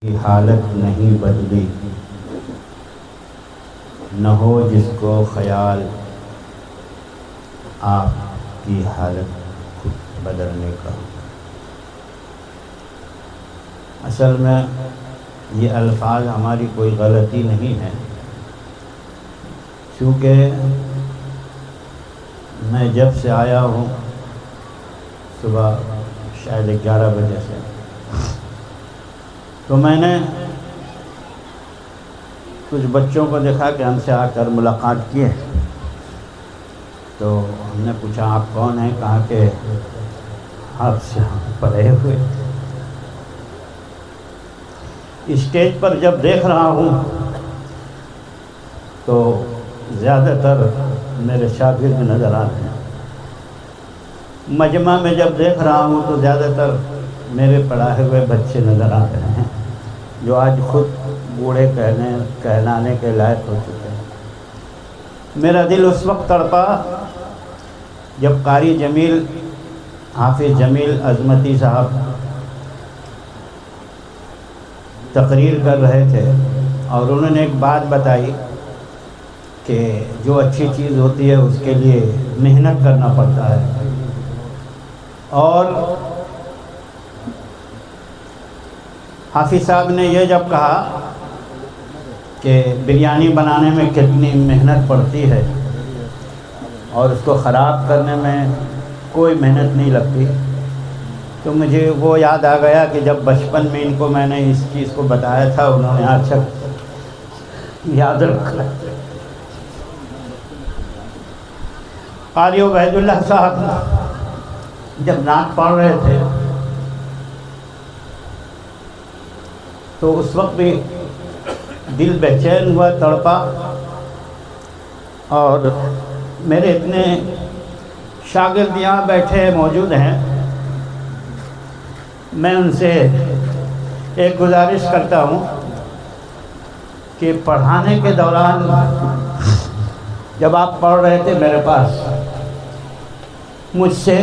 کی حالت نہیں بدلی، نہ ہو جس کو خیال آپ کی حالت خود بدلنے کا۔ اصل میں یہ الفاظ ہماری کوئی غلطی نہیں ہے، چونکہ میں جب سے آیا ہوں صبح شاید 11 بجے سے، تو میں نے کچھ بچوں کو دیکھا کہ ہم سے آ کر ملاقات کیے، تو ہم نے پوچھا آپ کون ہیں، کہا کہ آپ سے پڑھے ہوئے۔ اسٹیج پر جب دیکھ رہا ہوں تو زیادہ تر میرے شاگرد نظر آ رہے ہیں، مجمع میں جب دیکھ رہا ہوں تو زیادہ تر میرے پڑھائے ہوئے بچے نظر آ رہے ہیں، جو آج خود بوڑھے کہلانے کے لائق ہو چکے ہیں۔ میرا دل اس وقت تڑپا جب قاری جمیل حافظ جمیل عظمتی صاحب تقریر کر رہے تھے، اور انہوں نے ایک بات بتائی کہ جو اچھی چیز ہوتی ہے اس کے لیے محنت کرنا پڑتا ہے، اور حافظ صاحب نے یہ جب کہا کہ بریانی بنانے میں کتنی محنت پڑتی ہے اور اس کو خراب کرنے میں کوئی محنت نہیں لگتی، تو مجھے وہ یاد آ گیا کہ جب بچپن میں ان کو میں نے اس چیز کو بتایا تھا، انہوں نے آج تک یاد رکھا۔ قاری عبید اللہ صاحب جب نعت پڑھ رہے تھے تو اس وقت بھی دل بے چین ہوا، تڑپا، اور میرے اتنے شاگرد یہاں بیٹھے موجود ہیں، میں ان سے ایک گزارش کرتا ہوں کہ پڑھانے کے دوران جب آپ پڑھ رہے تھے میرے پاس، مجھ سے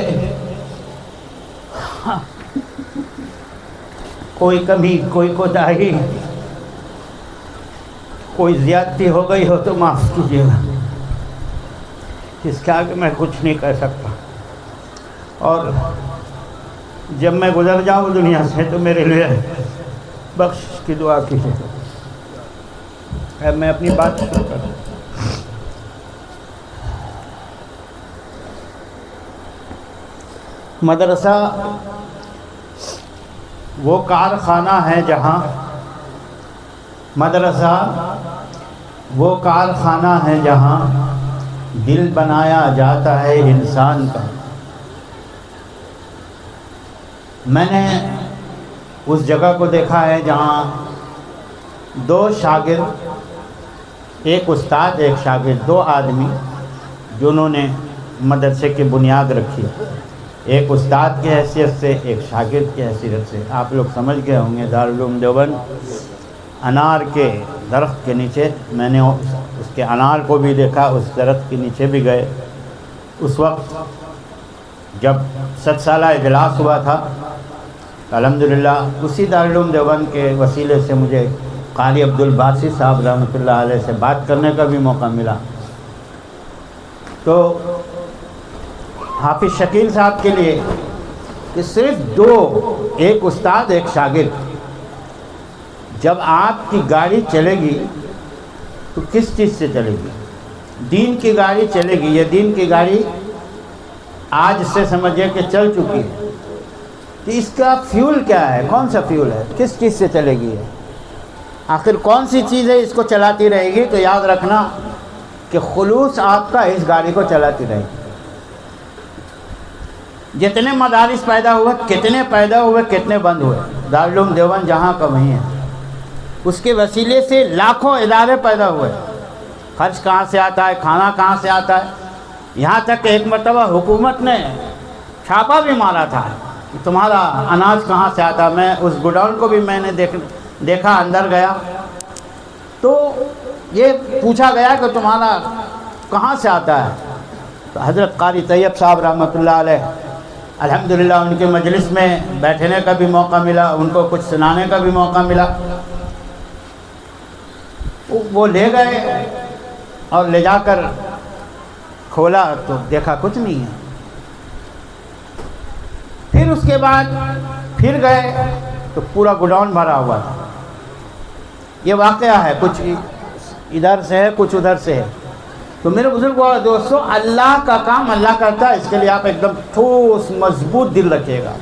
کوئی کمی، کوئی کوتاہی، کوئی زیادتی ہو گئی ہو تو معاف کیجیے گا، اس کے آگے میں کچھ نہیں کہہ سکتا، اور جب میں گزر جاؤں دنیا سے تو میرے لیے بخشش کی دعا کیجیے۔ اب میں اپنی بات شروع کروں۔ مدرسہ وہ کارخانہ ہے جہاں، مدرسہ وہ کارخانہ ہے جہاں دل بنایا جاتا ہے انسان کا۔ میں نے اس جگہ کو دیکھا ہے جہاں دو شاگرد، ایک استاد ایک شاگرد، دو آدمی جنہوں نے مدرسے کی بنیاد رکھی، ایک استاد کی حیثیت سے، ایک شاگرد کی حیثیت سے۔ آپ لوگ سمجھ گئے ہوں گے دارالعلوم دیوبند انار کے درخت کے نیچے، میں نے اس کے انار کو بھی دیکھا، اس درخت کے نیچے بھی گئے۔ اس وقت جب 7 سالہ اجلاس ہوا تھا، الحمدللہ اسی دارالعلوم دیوبند کے وسیلے سے مجھے قاری عبدالباسط صاحب رحمۃ اللہ علیہ سے بات کرنے کا بھی موقع ملا۔ تو حافظ شکیل صاحب کے لیے کہ صرف دو، ایک استاد ایک شاگرد، جب آپ کی گاڑی چلے گی تو کس چیز سے چلے گی؟ دین کی گاڑی چلے گی۔ یہ دین کی گاڑی آج سے سمجھے کہ چل چکی ہے، کہ اس کا فیول کیا ہے، کون سا فیول ہے، کس چیز سے چلے گی ہے، آخر کون سی چیز ہے اس کو چلاتی رہے گی؟ تو یاد رکھنا کہ خلوص آپ کا اس گاڑی کو چلاتی رہے گی۔ جتنے مدارس پیدا ہوئے، کتنے بند ہوئے، دارالعلوم دیوبند جہاں کا وہیں ہے، اس کے وسیلے سے لاکھوں ادارے پیدا ہوئے۔ خرچ کہاں سے آتا ہے، کھانا کہاں سے آتا ہے، یہاں تک کہ ایک مرتبہ حکومت نے چھاپا بھی مارا تھا کہ تمہارا اناج کہاں سے آتا ہے۔ میں اس گوڈاؤن کو بھی میں نے دیکھا، اندر گیا تو یہ پوچھا گیا کہ تمہارا کہاں سے آتا ہے، تو حضرت قاری طیب صاحب رحمۃ اللہ علیہ الحمدللہ ان کے مجلس میں بیٹھنے کا بھی موقع ملا، ان کو کچھ سنانے کا بھی موقع ملا، وہ لے گئے اور لے جا کر کھولا تو دیکھا کچھ نہیں ہے. پھر اس کے بعد پھر گئے تو پورا گوڈاؤن بھرا ہوا تھا. یہ واقعہ ہے، کچھ ادھر سے ہے کچھ ادھر سے ہے. تو میرے بزرگ اور دوستو، اللہ کا کام اللہ کرتا ہے، اس کے لیے آپ ایک دم ٹھوس مضبوط دل رکھیے گا.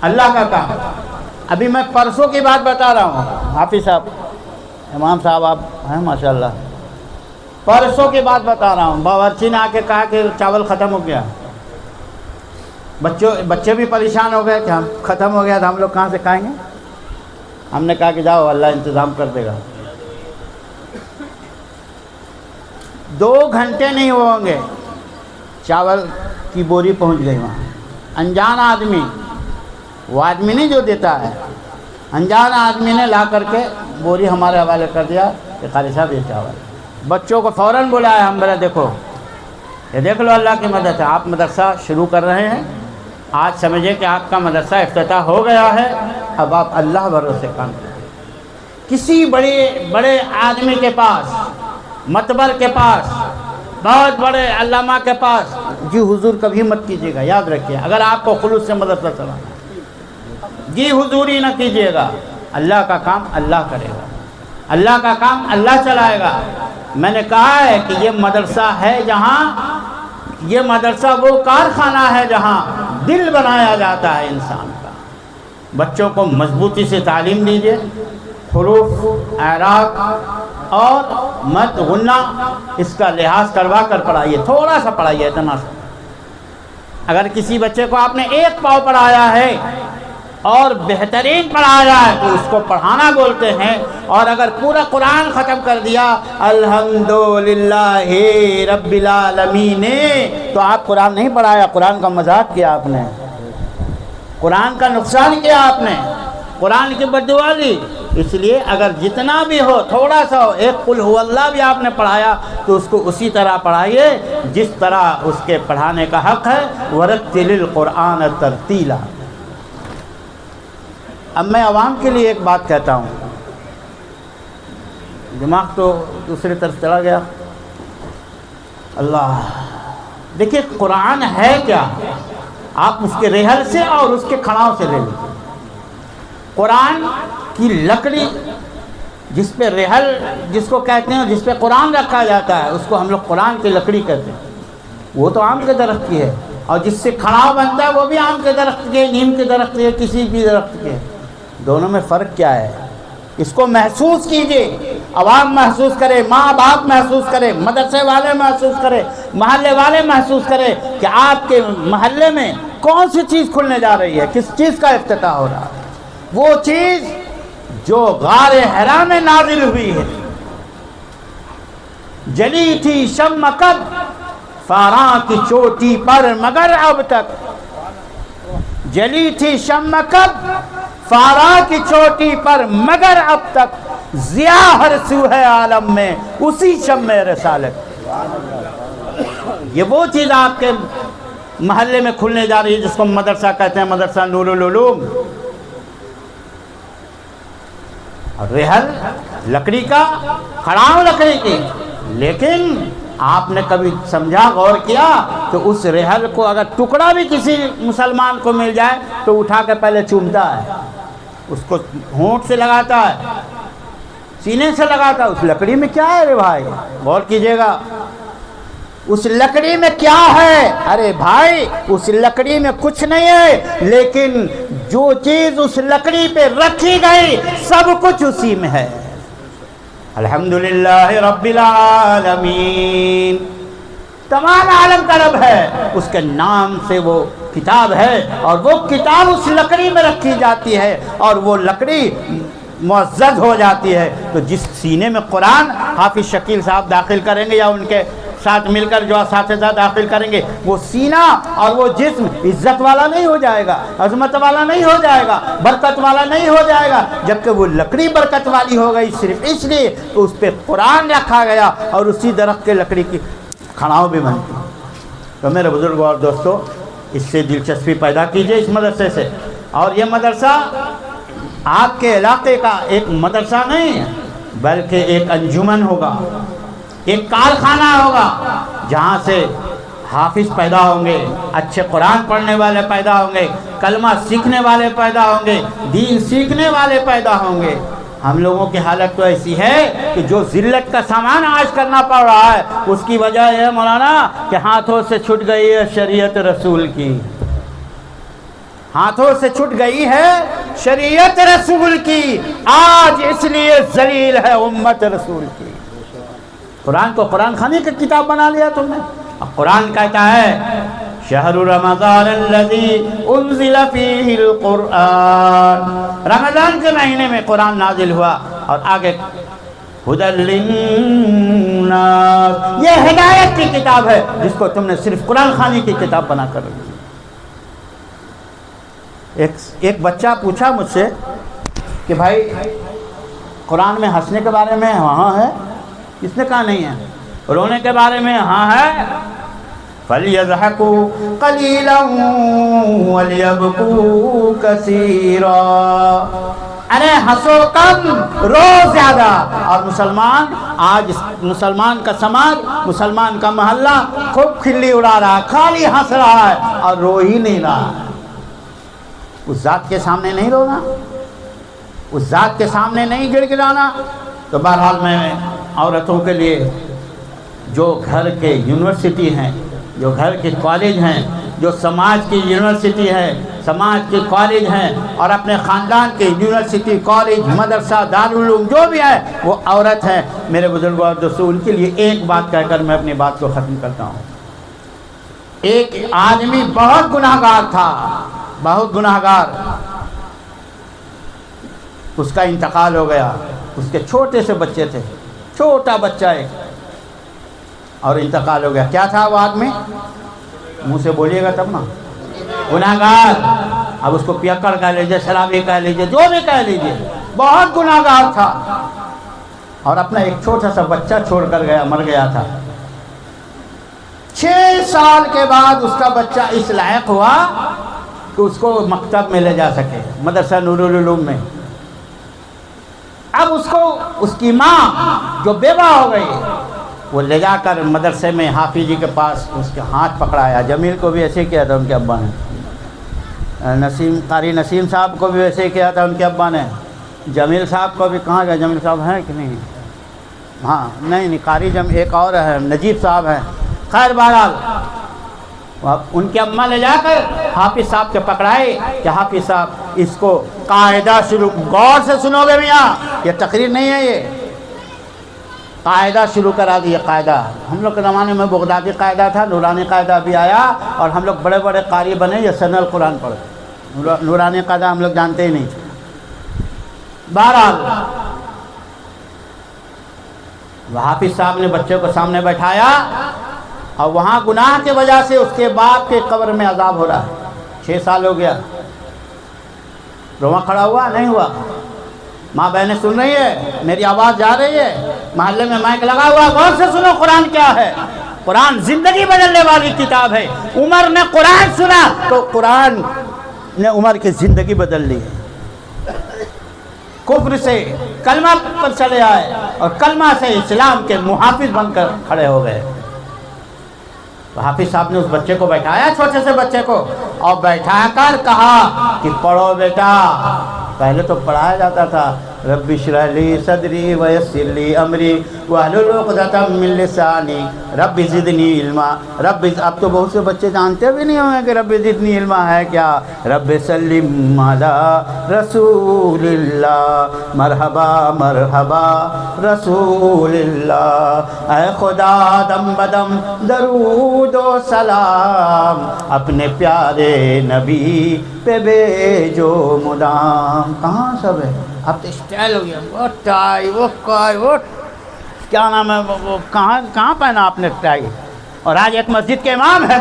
اللہ کا کام. ابھی میں پرسوں کی بات بتا رہا ہوں. حافظ صاحب، امام صاحب آپ ہیں ماشاءاللہ. پرسوں کی بات بتا رہا ہوں. باورچی نے آ کے کہا کہ چاول ختم ہو گیا. بچے بھی پریشان ہو گئے کہ ہم ختم ہو گیا تو ہم لوگ کہاں سے کھائیں گے. ہم نے کہا کہ جاؤ اللہ انتظام کر دے گا. 2 گھنٹے نہیں ہوں گے چاول کی بوری پہنچ گئی وہاں. انجان آدمی، وہ آدمی نہیں جو دیتا ہے، انجان آدمی نے لا کر کے بوری ہمارے حوالے کر دیا کہ قاری صاحب یہ چاول. بچوں کو فوراً بلایا. ہم بولے دیکھو یہ دیکھ لو اللہ کی مدد ہے. آپ مدرسہ شروع کر رہے ہیں، آج سمجھے کہ آپ کا مدرسہ افتتاح ہو گیا ہے. اب آپ اللہ بھروسے کام کریں. کسی بڑے آدمی کے پاس، متبر کے پاس، بہت بڑے علامہ کے پاس جی حضور کبھی مت کیجیے گا. یاد رکھیے، اگر آپ کو خلوص سے مدرسہ چلانا جی حضوری نہ کیجیے گا. اللہ کا کام اللہ کرے گا، اللہ کا کام اللہ چلائے گا. میں نے کہا ہے کہ یہ مدرسہ ہے جہاں، یہ مدرسہ وہ کارخانہ ہے جہاں دل بنایا جاتا ہے انسان کا. بچوں کو مضبوطی سے تعلیم دیجیے. حروف، اعراب اور مد غنہ اس کا لحاظ کروا کر پڑھائیے. تھوڑا سا پڑھائیے، اتنا سا. اگر کسی بچے کو آپ نے 1 پاؤ پڑھایا ہے اور بہترین پڑھایا ہے تو اس کو پڑھانا بولتے ہیں. اور اگر پورا قرآن ختم کر دیا الحمدللہ رب العالمین، تو آپ قرآن نہیں پڑھایا، قرآن کا مذاق کیا آپ نے، قرآن کا نقصان کیا آپ نے، قرآن کی بددعا دی. اس لیے اگر جتنا بھی ہو، تھوڑا سا ہو، 1 قل هو اللہ بھی آپ نے پڑھایا تو اس کو اسی طرح پڑھائیے جس طرح اس کے پڑھانے کا حق ہے. ورتل القرآن ترتیلا. اب میں عوام کے لیے ایک بات کہتا ہوں، دماغ تو دوسری طرف چلا گیا. اللہ، دیکھیے قرآن ہے کیا، آپ اس کے ریحل سے اور اس کے کھڑاؤں سے لے لیجیے. قرآن کی لکڑی جس پہ ریحل جس کو کہتے ہیں، جس پہ قرآن رکھا جاتا ہے، اس کو ہم لوگ قرآن کی لکڑی کہتے ہیں. وہ تو آم کے درخت کی ہے، اور جس سے کھڑاؤ بنتا ہے وہ بھی آم کے درخت کے، نیم کے درخت کے، کسی بھی درخت کے. دونوں میں فرق کیا ہے؟ اس کو محسوس کیجئے. عوام محسوس کرے، ماں باپ محسوس کرے، مدرسے والے محسوس کرے، محلے والے محسوس کرے کہ آپ کے محلے میں کون سی چیز کھلنے جا رہی ہے، کس چیز کا افتتاح ہو رہا ہے. وہ چیز جو غار حرا میں نازل ہوئی ہے. جلی تھی شمع کب فاراں کی چوٹی پر مگر اب تک. جلی تھی شمع کب فاراں کی چوٹی پر مگر اب تک. ضیاء ہر سو ہے عالم میں اسی شمع رسالت. یہ وہ چیز آپ کے محلے میں کھلنے جا رہی ہے جس کو مدرسہ کہتے ہیں، مدرسہ نور العلوم. ریحل لکڑی کا، کھڑاؤ لکڑی کی. لیکن آپ نے کبھی سمجھا، غور کیا کہ اس ریحل کو اگر ٹکڑا بھی کسی مسلمان کو مل جائے تو اٹھا کے پہلے چومتا ہے، اس کو ہونٹ سے لگاتا ہے، سینے سے لگاتا ہے. اس لکڑی میں کیا ہے رے بھائی؟ غور کیجئے گا اس لکڑی میں کیا ہے. ارے بھائی اس لکڑی میں کچھ نہیں ہے، لیکن جو چیز اس لکڑی پہ رکھی گئی سب کچھ اسی میں ہے. الحمدللہ رب العالمین. تمام عالم کا رب ہے، اس کے نام سے وہ کتاب ہے، اور وہ کتاب اس لکڑی میں رکھی جاتی ہے، اور وہ لکڑی معزز ہو جاتی ہے. تو جس سینے میں قرآن حافظ شکیل صاحب داخل کریں گے یا ان کے ساتھ مل کر جو اساتذہ داخل کریں گے، وہ سینہ اور وہ جسم عزت والا نہیں ہو جائے گا، عظمت والا نہیں ہو جائے گا، برکت والا نہیں ہو جائے گا. جبکہ وہ لکڑی برکت والی ہو گئی صرف اس لیے کہ اس پہ قرآن رکھا گیا اور اسی درخت کے لکڑی کی کھڑاؤں بھی بنتی. تو میرے بزرگوں اور دوستو، اس سے دلچسپی پیدا کیجئے اس مدرسے سے. اور یہ مدرسہ آپ کے علاقے کا ایک مدرسہ نہیں ہے، بلکہ ایک انجمن ہوگا، ایک کارخانہ ہوگا جہاں سے حافظ پیدا ہوں گے، اچھے قرآن پڑھنے والے پیدا ہوں گے، کلمہ سیکھنے والے پیدا ہوں گے، دین سیکھنے والے پیدا ہوں گے۔ ہم لوگوں کی حالت تو ایسی ہے کہ جو ذلت کا سامان آج کرنا پڑ رہا ہے اس کی وجہ ہے مولانا کہ ہاتھوں سے چھٹ گئی ہے شریعت رسول کی، ہاتھوں سے چھٹ گئی ہے شریعت رسول کی، آج اس لیے ذلیل ہے امت رسول کی۔ قرآن کو قرآن خانی کی کتاب بنا لیا تم نے۔ اب قرآن کہتا ہے شہر رمضان الذی انزل فیہ القرآن، رمضان کے مہینے میں قرآن نازل ہوا، اور آگے ہدی للناس، یہ ہدایت کی کتاب ہے جس کو تم نے صرف قرآن خوانی کی کتاب بنا کر رکھی۔ ایک بچہ پوچھا مجھ سے کہ بھائی قرآن میں ہنسنے کے بارے میں ہاں ہے؟ کس نے کہا نہیں ہے؟ رونے کے بارے میں ہاں ہے؟ فَلْيَضْحَكُوا قَلِيلًا وَلْيَبْكُوا كَثِيرًا، ارے ہنسو کم رو زیادہ۔ اور آج مسلمان کا سماج، مسلمان کا محلہ خوب کھلی اڑا رہا ہے، خالی ہنس رہا ہے اور رو ہی نہیں رہا ہے۔ اس ذات کے سامنے نہیں رونا، اس ذات کے سامنے نہیں گڑ گڑانا۔ تو بہرحال میں عورتوں کے لیے جو گھر کے یونیورسٹی ہیں، جو گھر کے کالج ہیں، جو سماج کی یونیورسٹی ہے، سماج کے کالج ہیں، اور اپنے خاندان کے یونیورسٹی، کالج، مدرسہ، دارالعلوم جو بھی ہے وہ عورت ہے، میرے بزرگوں اور دوستوں، ان کے لیے ایک بات کہہ کر میں اپنی بات کو ختم کرتا ہوں۔ ایک آدمی بہت گناہگار تھا، بہت گناہگار، اس کا انتقال ہو گیا، اس کے چھوٹے سے بچے تھے، چھوٹا بچہ ایک، اور انتقال ہو گیا۔ کیا تھا وہ آدمی؟ منہ سے بولیے گا تب نا، گناہگار۔ اب اس کو پیکڑ کہہ لیجیے، شرابی کہہ لیجیے، جو بھی کہہ لیجیے، بہت گناہگار تھا، اور اپنا ایک چھوٹا سا بچہ چھوڑ کر گیا، مر گیا تھا۔ 6 سال کے بعد اس کا بچہ اس لائق ہوا کہ اس کو مکتب میں لے جا سکے، مدرسہ نور العلوم میں۔ اب اس کو اس کی ماں جو بیوہ ہو گئی، وہ لے جا کر مدرسے میں حافظ جی کے پاس اس کے ہاتھ پکڑایا۔ جمیل کو بھی ایسے کیا تھا ان کے ابا نے، قاری نسیم صاحب کو بھی ایسے کیا تھا ان کے ابا نے، جمیل صاحب کو بھی، کہاں گیا جمیل صاحب ہیں کہ نہیں؟ ہاں نہیں، قاری ایک اور ہے، نجیب صاحب ہیں۔ خیر بہرحال ان کے اماں لے جا کر حافظ صاحب کے پکڑائے کہ حافظ صاحب اس کو قاعدہ شروع، غور سے سنو گے میاں، یہ تقریر نہیں ہے، یہ قاعدہ شروع کرا دیا۔ قاعدہ ہم لوگ کے زمانے میں بغدادی قاعدہ تھا، نورانی قاعدہ بھی آیا، اور ہم لوگ بڑے بڑے قاری بنے یہ سن القرآن پڑھے، نورانی قاعدہ ہم لوگ جانتے ہی نہیں تھے۔ بہرحال حافظ صاحب نے بچے کو سامنے بیٹھایا، اور وہاں گناہ کی وجہ سے اس کے باپ کے قبر میں عذاب ہو رہا ہے، 6 سال ہو گیا۔ رواں کھڑا ہوا نہیں ہوا؟ ماں بہنیں سن رہی ہے، میری آواز جا رہی ہے، محلے میں مائک لگا ہوا، غور سے سنو قرآن کیا ہے۔ قرآن زندگی بدلنے والی کتاب ہے۔ عمر نے قرآن سنا تو قرآن نے عمر کی زندگی بدل لی، کفر سے کلمہ پر چلے آئے، اور کلمہ سے اسلام کے محافظ بن کر کھڑے ہو گئے۔ تو حافظ صاحب نے اس بچے کو بیٹھایا، چھوٹے سے بچے کو، اور بیٹھا کر کہا کہ پڑھو بیٹا۔ پہلے تو پڑھایا جاتا تھا رب اشرح لی صدری ویسر لی امری واحلل عقدۃ من لسانی رب زدنی علما۔ اب تو بہت سے بچے جانتے بھی نہیں ہوں گے کہ رب زدنی علما ہے کیا۔ رب سلم علی رسول اللہ، مرحبا مرحبا رسول اللہ، اے خدا دم بدم درود و سلام، اپنے پیارے نبی پہ بھیجو مدام۔ کہاں سب ہے؟ اب تو اسٹائل ہو گیا، وہ ٹائی، وہ کائی، وہ کیا نام ہے، وہ کہاں پہنا آپ نے ٹائی؟ اور آج ایک مسجد کے امام ہے،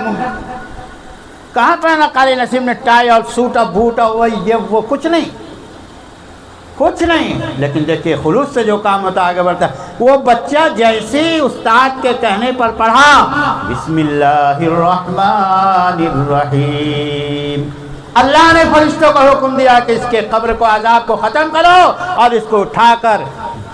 کہاں پہنا قاری نسیم نے ٹائی اور سوٹ اور بوٹ اور وہ کچھ نہیں، کچھ نہیں۔ لیکن دیکھیے خلوص سے جو کام ہوتا آگے بڑھتا ہے۔ وہ بچہ جیسے استاد کے کہنے پر پڑھا بسم اللہ الرحمن الرحیم، اللہ نے فرشتوں کو حکم دیا کہ اس کے قبر کو، عذاب کو ختم کرو، اور اس کو اٹھا کر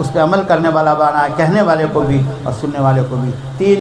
اس پہ عمل کرنے والا بنائے، کہنے والے کو بھی اور سننے والے کو بھی۔ 3